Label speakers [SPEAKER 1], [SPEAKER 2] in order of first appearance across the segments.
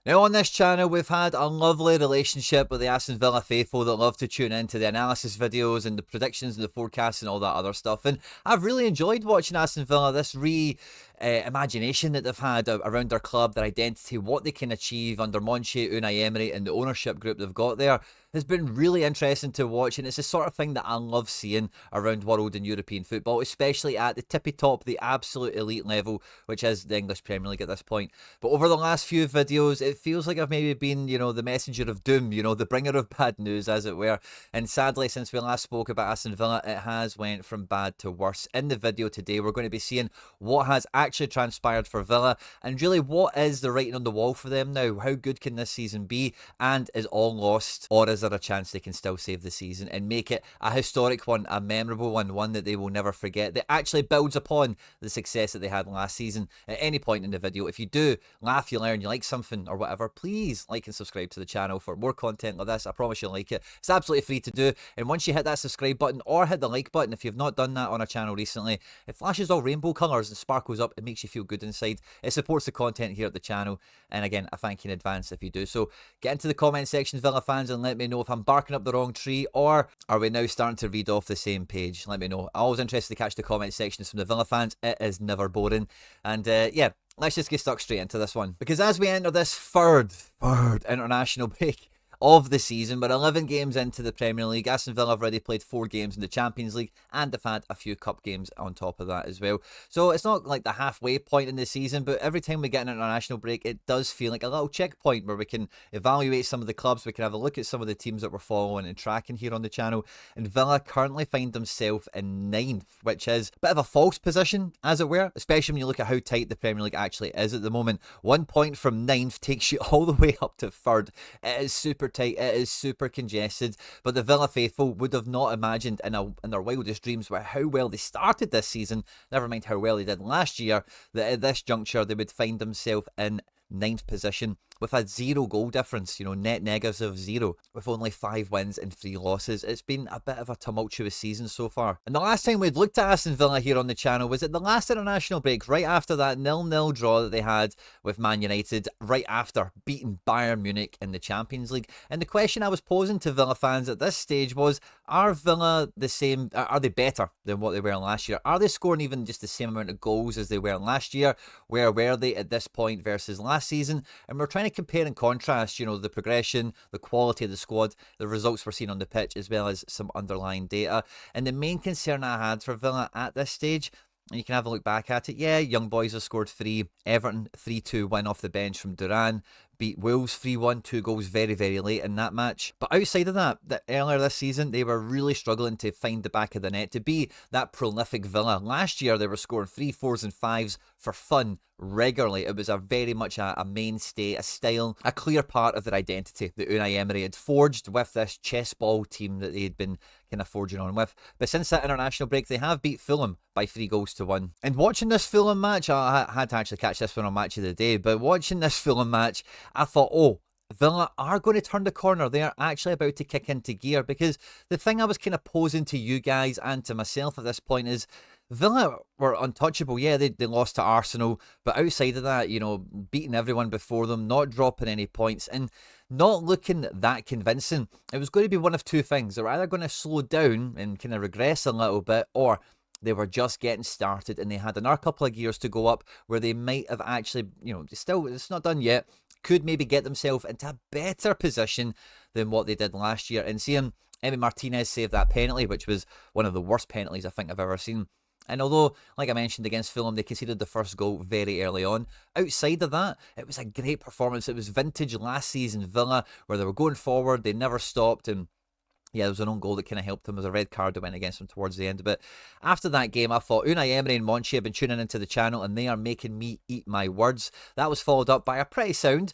[SPEAKER 1] Now on this channel we've had a lovely relationship with the Aston Villa faithful that love to tune into the analysis videos and the predictions and the forecasts and all that other stuff, and I've really enjoyed watching Aston Villa, this imagination that they've had around their club, their identity, what they can achieve under Monchi, Unai Emery and the ownership group they've got there has been really interesting to watch, and it's the sort of thing that I love seeing around world and European football, especially at the tippy top, the absolute elite level, which is the English Premier League at this point. But over the last few videos, it feels like I've maybe been, the messenger of doom, the bringer of bad news, as it were. And sadly, since we last spoke about Aston Villa, it has went from bad to worse. In the video today, we're going to be seeing what has actually transpired for Villa, and really what is the writing on the wall for them now. How good can this season be? And is all lost, or is there a chance they can still save the season and make it a historic one, a memorable one that they will never forget, that actually builds upon the success that they had last season? At any point in the video, if you do laugh, you learn, you like something or whatever, please like and subscribe to the channel for more content like this. I promise you'll like it. It's absolutely free to do, and once you hit that subscribe button or hit the like button, if you've not done that on our channel recently, it flashes all rainbow colours and sparkles up. It makes you feel good inside. It supports the content here at the channel, and again, I thank you in advance if you do. So get into the comment section, Villa fans, and let me know if I'm barking up the wrong tree, or are we now starting to read off the same page? Let me know. I'm always interested to catch the comment sections from the Villa fans. It is never boring. And yeah, let's just get stuck straight into this one, because as we enter this third international break of the season, we're 11 games into the Premier League. Aston Villa have already played 4 games in the Champions League, and they've had a few cup games on top of that as well. So it's not like the halfway point in the season, but every time we get an international break, it does feel like a little checkpoint where we can evaluate some of the clubs, we can have a look at some of the teams that we're following and tracking here on the channel. And Villa currently find themselves in 9th, which is a bit of a false position, as it were, especially when you look at how tight the Premier League actually is at the moment. 1 point from 9th takes you all the way up to 3rd. It is super tight, it is super congested, but the Villa faithful would have not imagined in their wildest dreams with how well they started this season, never mind how well they did last year, that at this juncture they would find themselves in 9th position with a 0 goal difference, net negative 0, with only 5 wins and 3 losses. It's been a bit of a tumultuous season so far. And the last time we'd looked at Aston Villa here on the channel was at the last international break, right after that 0-0 draw that they had with Man United, right after beating Bayern Munich in the Champions League. And the question I was posing to Villa fans at this stage was, are Villa the same, are they better than what they were last year? Are they scoring even just the same amount of goals as they were last year? Where were they at this point versus last season? And we're trying to compare and contrast, the progression, the quality of the squad, the results we're seeing on the pitch, as well as some underlying data. And the main concern I had for Villa at this stage, and you can have a look back at it, yeah, young boys have scored 3, Everton 3-2 win off the bench from Duran, beat Wolves 3-1, 2 goals very, very late in that match. But outside of that earlier this season, they were really struggling to find the back of the net, to be that prolific Villa. Last year, they were scoring 3, 4s and 5s for fun regularly. It was very much a mainstay, a style, a clear part of their identity that Unai Emery had forged with this chess ball team that they had been kind of forging on with. But since that international break, they have beat Fulham by 3-1. And watching this Fulham match, I had to actually catch this one on Match of the Day, but watching this Fulham match, I thought, oh, Villa are going to turn the corner. They are actually about to kick into gear, because the thing I was kind of posing to you guys and to myself at this point is, Villa were untouchable. Yeah, they lost to Arsenal, but outside of that, beating everyone before them, not dropping any points, and not looking that convincing. It was going to be one of two things. They were either going to slow down and kind of regress a little bit, or they were just getting started and they had another couple of gears to go up where they might have actually, still, it's not done yet, could maybe get themselves into a better position than what they did last year. And seeing Emi Martinez save that penalty, which was one of the worst penalties I think I've ever seen. And although, like I mentioned, against Fulham, they conceded the first goal very early on, outside of that, it was a great performance. It was vintage last season Villa, where they were going forward, they never stopped, and yeah, there was an own goal that kind of helped them. There was a red card that went against them towards the end. But after that game, I thought Unai Emery and Monchi have been tuning into the channel, and they are making me eat my words. That was followed up by a pretty sound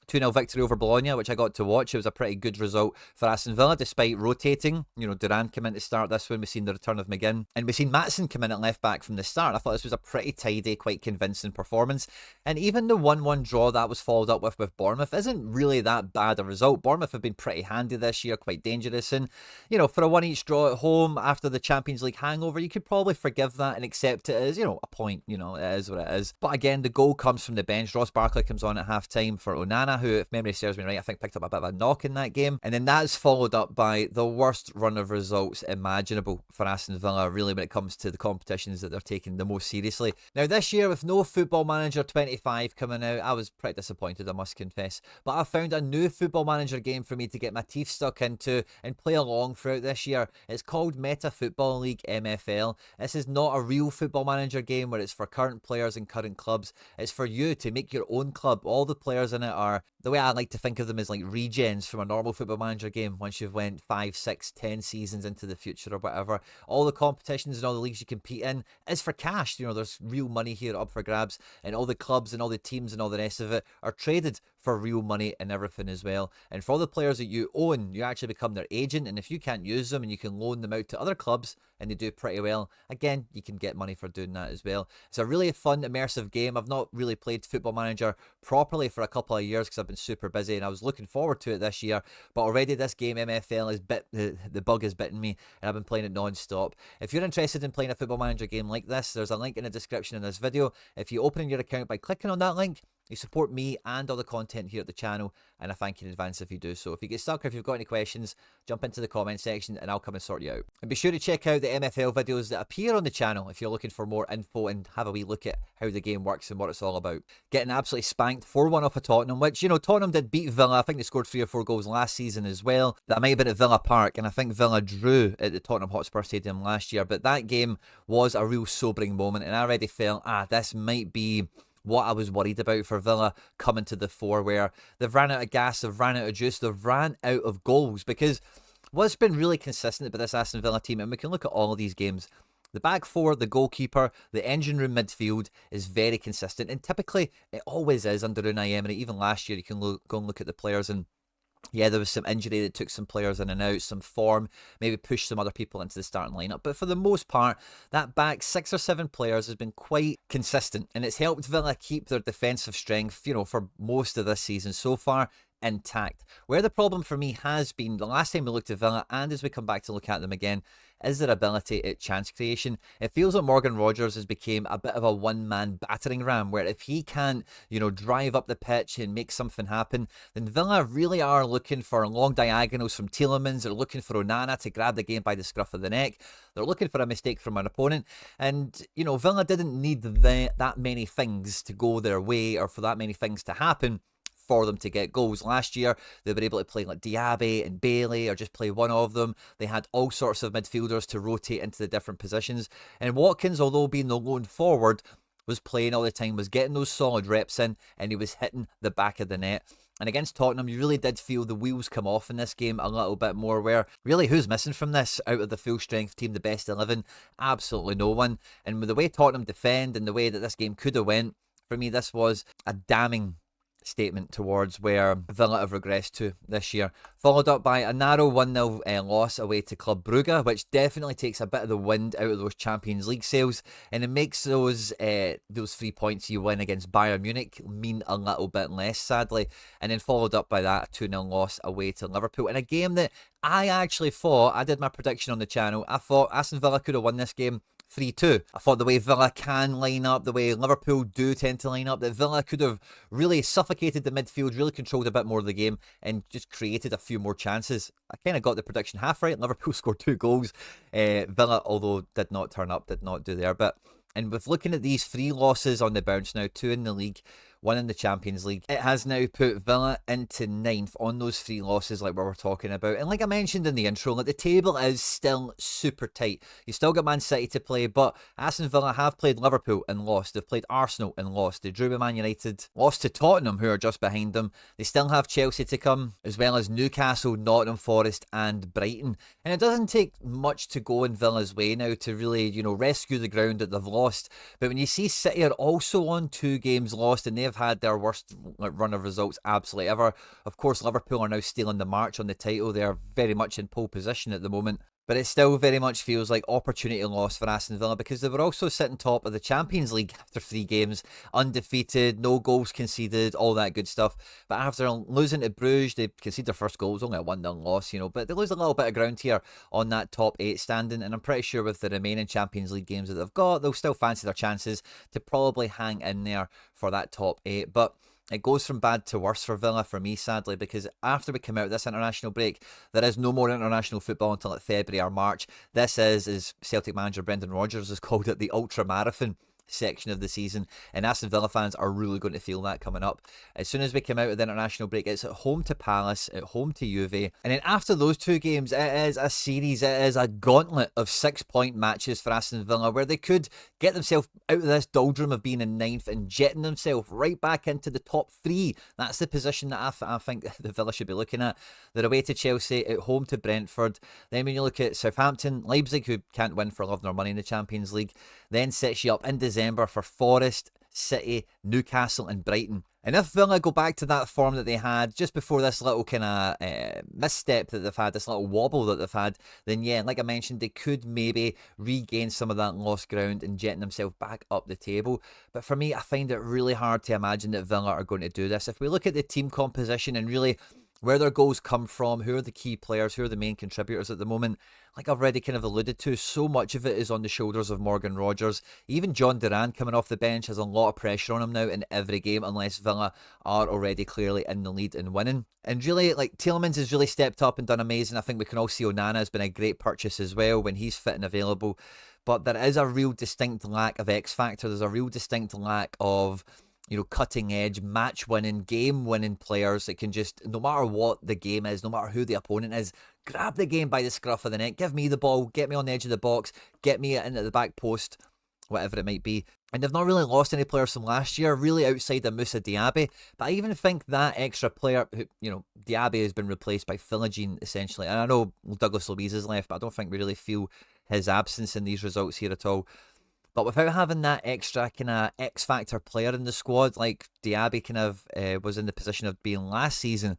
[SPEAKER 1] 2-0 victory over Bologna, which I got to watch. It was a pretty good result for Aston Villa, despite rotating. Duran came in to start this one. We've seen the return of McGinn. And we've seen Maatsen come in at left back from the start. I thought this was a pretty tidy, quite convincing performance. And even the 1-1 draw that was followed up with Bournemouth isn't really that bad a result. Bournemouth have been pretty handy this year, quite dangerous. And, for a 1-1 draw at home after the Champions League hangover, you could probably forgive that and accept it as, a point. It is what it is. But again, the goal comes from the bench. Ross Barkley comes on at half-time for Onana, who, if memory serves me right, I think picked up a bit of a knock in that game. And then that's followed up by the worst run of results imaginable for Aston Villa, really, when it comes to the competitions that they're taking the most seriously. Now, this year, with no Football Manager 25 coming out, I was pretty disappointed, I must confess. But I found a new Football Manager game for me to get my teeth stuck into and play along throughout this year. It's called Meta Football League MFL. This is not a real Football Manager game where it's for current players and current clubs. It's for you to make your own club. All the players in it are, the way I like to think of them, is like regens from a normal Football Manager game once you've went 5, 6, 10 seasons into the future or whatever. All the competitions and all the leagues you compete in is for cash. You know, there's real money here up for grabs, and all the clubs and all the teams and all the rest of it are traded for real money and everything as well. And for all the players that you own, you actually become their agent, and if you can't use them and you can loan them out to other clubs and they do pretty well, again, you can get money for doing that as well. It's a really fun, immersive game. I've not really played Football Manager properly for a couple of years because I've been super busy, and I was looking forward to it this year, but already this game MFL is the bug has bitten me, and I've been playing it non-stop. If you're interested in playing a Football Manager game like this, there's a link in the description in this video. If you open your account by clicking on that link, you support me and all the content here at the channel, and I thank you in advance if you do so. If you get stuck or if you've got any questions, jump into the comment section and I'll come and sort you out. And be sure to check out the MFL videos that appear on the channel if you're looking for more info and have a wee look at how the game works and what it's all about. Getting absolutely spanked 4-1 off of Tottenham, which, you know, Tottenham did beat Villa. I think they scored 3 or 4 goals last season as well. That might have been at Villa Park, and I think Villa drew at the Tottenham Hotspur Stadium last year, but that game was a real sobering moment, and I already felt, this might be what I was worried about for Villa coming to the fore, where they've ran out of gas, they've ran out of juice, they've ran out of goals. Because what's been really consistent about this Aston Villa team, and we can look at all of these games, the back four, the goalkeeper, the engine room midfield is very consistent, and typically it always is under Unai Emery. Even last year, you can go and look at the players, and yeah, there was some injury that took some players in and out, some form, maybe pushed some other people into the starting lineup. But for the most part, that back 6 or 7 players has been quite consistent, and it's helped Villa keep their defensive strength, you know, for most of this season so far, intact. Where the problem for me has been, the last time we looked at Villa, and as we come back to look at them again, is their ability at chance creation. It feels like Morgan Rogers has become a bit of a one-man battering ram, where if he can't, you know, drive up the pitch and make something happen, then Villa really are looking for long diagonals from Tielemans. They're looking for Onana to grab the game by the scruff of the neck. They're looking for a mistake from an opponent. And, you know, Villa didn't need that many things to go their way, or for that many things to happen for them to get goals. Last year, they were able to play like Diaby and Bailey, or just play one of them. They had all sorts of midfielders to rotate into the different positions. And Watkins, although being the lone forward, was playing all the time, was getting those solid reps in, and he was hitting the back of the net. And against Tottenham, you really did feel the wheels come off in this game a little bit more, where really who's missing from this out of the full strength team, the best 11? Absolutely no one. And with the way Tottenham defend and the way that this game could have went, for me, this was a damning statement towards where Villa have regressed to this year. Followed up by a narrow 1-0 loss away to Club Brugge, which definitely takes a bit of the wind out of those Champions League sails, and it makes those 3 points you win against Bayern Munich mean a little bit less, sadly. And then followed up by that 2-0 loss away to Liverpool in a game that I actually thought, I did my prediction on the channel, I thought Aston Villa could have won this game 3-2. I thought the way Villa can line up, the way Liverpool do tend to line up, that Villa could have really suffocated the midfield, really controlled a bit more of the game, and just created a few more chances. I kind of got the prediction half right. Liverpool scored 2 goals. Villa, although did not turn up, did not do their bit. And with looking at these 3 losses on the bounce now, 2 in the league, 1 in the Champions League, it has now put Villa into 9th on those 3 losses like we were talking about. And like I mentioned in the intro, like the table is still super tight. You still got Man City to play, but Aston Villa have played Liverpool and lost. They've played Arsenal and lost. They drew with Man United, lost to Tottenham, who are just behind them. They still have Chelsea to come, as well as Newcastle, Nottingham Forest and Brighton. And it doesn't take much to go in Villa's way now to really, you know, rescue the ground that they've lost. But when you see City are also on 2 games lost, and they've had their worst run of results absolutely ever. Of course, Liverpool are now stealing the march on the title. They are very much in pole position at the moment. But it still very much feels like opportunity lost for Aston Villa, because they were also sitting top of the Champions League after 3 games, undefeated, no goals conceded, all that good stuff. But after losing to Bruges, they conceded their first goal. It was only a 1-0 loss, you know, but they lose a little bit of ground here on that top 8 standing, and I'm pretty sure with the remaining Champions League games that they've got, they'll still fancy their chances to probably hang in there for that top 8. But it goes from bad to worse for Villa for me, sadly, because after we come out of this international break, there is no more international football until like February or March. This is, as Celtic manager Brendan Rodgers has called it, the ultra marathon section of the season, and Aston Villa fans are really going to feel that coming up. As soon as we come out of the international break, it's at home to Palace, at home to Juve, and then after those two games, it is a series, it is a gauntlet of 6-point matches for Aston Villa, where they could get themselves out of this doldrum of being in ninth and jetting themselves right back into the top 3. That's the position that I think the Villa should be looking at. They're away to Chelsea, at home to Brentford. Then when you look at Southampton, Leipzig, who can't win for love nor money in the Champions League, then sets you up in December for Forest, City, Newcastle and Brighton. And if Villa go back to that form that they had just before this little kind of misstep that they've had, this little wobble that they've had, then yeah, like I mentioned, they could maybe regain some of that lost ground and jetting themselves back up the table. But for me, I find it really hard to imagine that Villa are going to do this. If we look at the team composition and really where their goals come from, who are the key players, who are the main contributors at the moment, like I've already kind of alluded to, so much of it is on the shoulders of Morgan Rogers. Even John Duran coming off the bench has a lot of pressure on him now in every game, unless Villa are already clearly in the lead and winning. And really, like, Tielemans has really stepped up and done amazing. I think we can all see Onana has been a great purchase as well when he's fit and available. But there is a real distinct lack of X factor. There's a real distinct lack of, you know, cutting edge, match winning, game winning players that can just, no matter what the game is, no matter who the opponent is, grab the game by the scruff of the neck, give me the ball, get me on the edge of the box, get me into the back post, whatever it might be. And they've not really lost any players from last year, really outside of Moussa Diaby. But I even think that extra player, who, you know, Diaby has been replaced by Philogene essentially. And I know Douglas Luiz is left, but I don't think we really feel his absence in these results here at all. But without having that extra kind of X factor player in the squad, like Diaby kind of was in the position of being last season,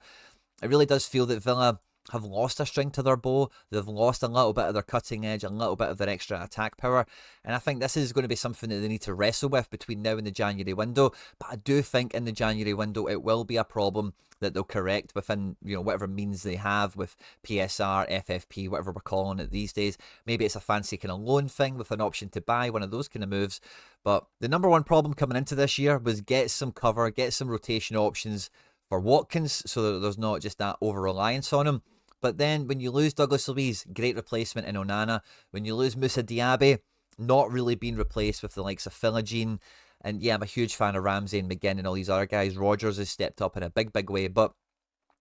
[SPEAKER 1] it really does feel that Villa have lost a string to their bow. They've lost a little bit of their cutting edge, a little bit of their extra attack power. And I think this is going to be something that they need to wrestle with between now and the January window. But I do think in the January window, it will be a problem that they'll correct within, you know, whatever means they have with PSR, FFP, whatever we're calling it these days. Maybe it's a fancy kind of loan thing with an option to buy, one of those kind of moves. But the number one problem coming into this year was get some cover, get some rotation options for Watkins so that there's not just that over-reliance on him. But then when you lose Douglas Luiz, great replacement in Onana. When you lose Moussa Diaby, not really being replaced with the likes of Philogene. And yeah, I'm a huge fan of Ramsey and McGinn and all these other guys. Rodgers has stepped up in a big, big way, but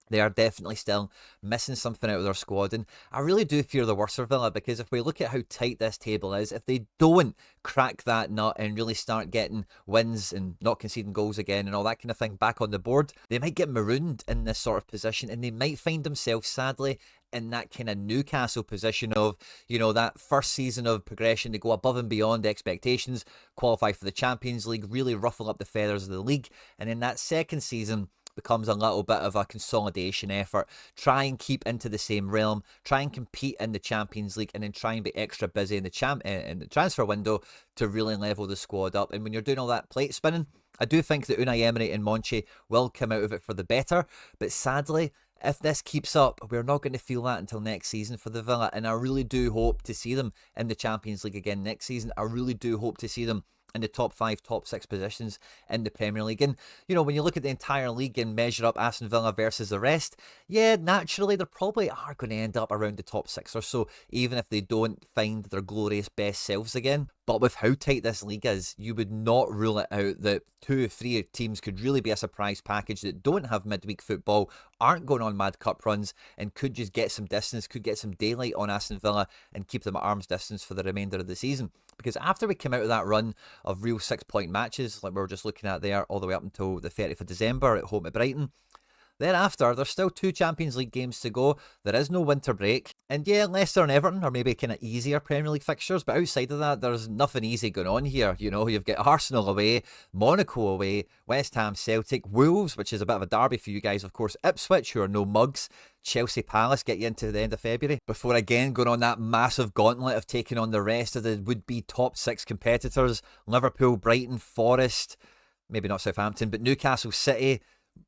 [SPEAKER 1] they are definitely still missing something out of their squad. And I really do fear the worst for Villa, because if we look at how tight this table is, if they don't crack that nut and really start getting wins and not conceding goals again and all that kind of thing back on the board, they might get marooned in this sort of position, and they might find themselves, sadly, in that kind of Newcastle position of, you know, that first season of progression to go above and beyond expectations, qualify for the Champions League, really ruffle up the feathers of the league, and in that second season becomes a little bit of a consolidation effort. Try and keep into the same realm, try and compete in the Champions League, and then try and be extra busy in the transfer window to really level the squad up. And when you're doing all that plate spinning, I do think that Unai Emery and Monchi will come out of it for the better. But sadly, if this keeps up, we're not going to feel that until next season for the Villa. And I really do hope to see them in the Champions League again next season. I really do hope to see them in the top 5, top 6 positions in the Premier League. And, you know, when you look at the entire league and measure up Aston Villa versus the rest, yeah, naturally, they probably are going to end up around the top 6 or so, even if they don't find their glorious best selves again. But with how tight this league is, you would not rule it out that 2 or 3 teams could really be a surprise package that don't have midweek football, aren't going on mad cup runs, and could just get some distance, could get some daylight on Aston Villa and keep them at arm's distance for the remainder of the season. Because after we came out of that run of real 6-point matches, like we were just looking at there, all the way up until the 30th of December at home at Brighton, thereafter, there's still 2 Champions League games to go. There is no winter break. And yeah, Leicester and Everton are maybe kind of easier Premier League fixtures, but outside of that, there's nothing easy going on here. You know, you've got Arsenal away, Monaco away, West Ham, Celtic, Wolves, which is a bit of a derby for you guys, of course, Ipswich, who are no mugs, Chelsea, Palace get you into the end of February, before again going on that massive gauntlet of taking on the rest of the would-be top 6 competitors, Liverpool, Brighton, Forest, maybe not Southampton, but Newcastle, City,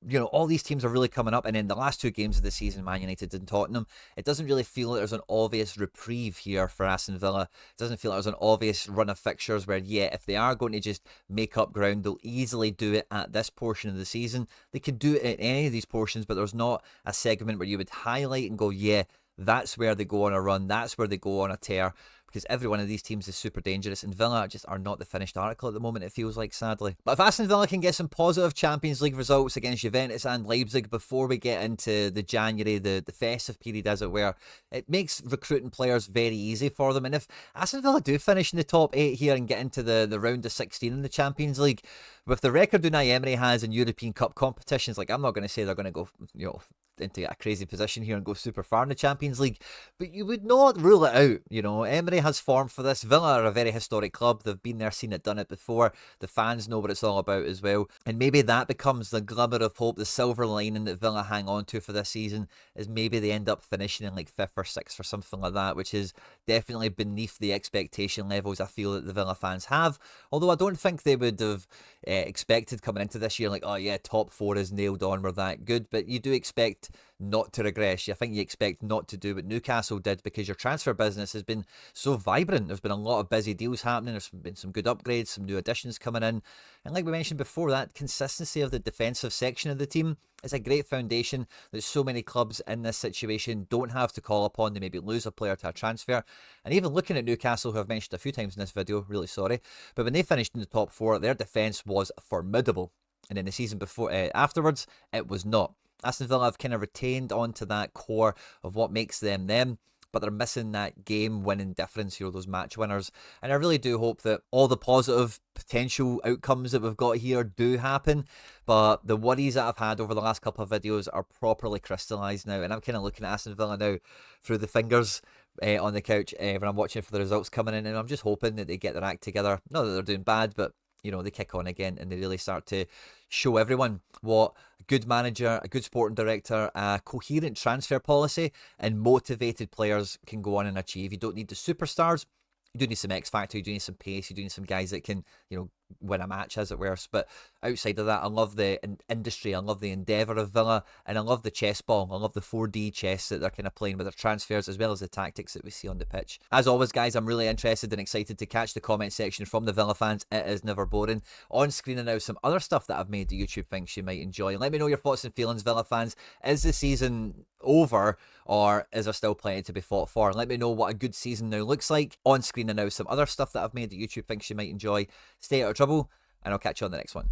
[SPEAKER 1] you know, all these teams are really coming up, and in the last 2 games of the season, Man United and Tottenham, it doesn't really feel like there's an obvious reprieve here for Aston Villa. It doesn't feel like there's an obvious run of fixtures where, yeah, if they are going to just make up ground, they'll easily do it at this portion of the season. They could do it at any of these portions, but there's not a segment where you would highlight and go, yeah, that's where they go on a run, that's where they go on a tear, because every one of these teams is super dangerous, and Villa just are not the finished article at the moment, it feels like, sadly. But if Aston Villa can get some positive Champions League results against Juventus and Leipzig before we get into the January, the festive period, as it were, it makes recruiting players very easy for them. And if Aston Villa do finish in the top 8 here and get into the round of 16 in the Champions League, with the record Unai Emery has in European Cup competitions, like, I'm not going to say they're going to go, you know, into a crazy position here and go super far in the Champions League, but you would not rule it out. You know, Emery has form for this. Villa are a very historic club. They've been there, seen it, done it before. The fans know what it's all about as well, and maybe that becomes the glimmer of hope, the silver lining that Villa hang on to for this season, is maybe they end up finishing in like 5th or 6th or something like that, which is definitely beneath the expectation levels I feel that the Villa fans have, although I don't think they would have expected coming into this year like, oh yeah, top 4 is nailed on, we're that good. But you do expect not to regress. I think you expect not to do what Newcastle did, because your transfer business has been so vibrant. There's been a lot of busy deals happening. There's been some good upgrades, some new additions coming in. And like we mentioned before, that consistency of the defensive section of the team is a great foundation that so many clubs in this situation don't have to call upon. They maybe lose a player to a transfer. And even looking at Newcastle, who I've mentioned a few times in this video, really sorry, but when they finished in the top 4, their defence was formidable. And in the season before, afterwards, it was not. Aston Villa have kind of retained onto that core of what makes them them, but they're missing that game-winning difference, you know, those match winners. And I really do hope that all the positive potential outcomes that we've got here do happen, but the worries that I've had over the last couple of videos are properly crystallised now, and I'm kind of looking at Aston Villa now through the fingers on the couch when I'm watching for the results coming in, and I'm just hoping that they get their act together. Not that they're doing bad, but you know, they kick on again and they really start to show everyone what a good manager, a good sporting director, a coherent transfer policy and motivated players can go on and achieve. You don't need the superstars. You do need some X factor, you do need some pace, you do need some guys that can, you know, win a match, as it were. But outside of that, I love the industry, I love the endeavour of Villa, and I love the chess ball, I love the 4D chess that they're kind of playing with their transfers, as well as the tactics that we see on the pitch. As always, guys, I'm really interested and excited to catch the comment section from the Villa fans. It is never boring. On screen are now some other stuff that I've made that YouTube thinks you might enjoy. Let me know your thoughts and feelings, Villa fans. Is the season over, or is there still plenty to be fought for? Let me know what a good season now looks like. On screen are now some other stuff that I've made that YouTube thinks you might enjoy. Stay out of trouble, and I'll catch you on the next one.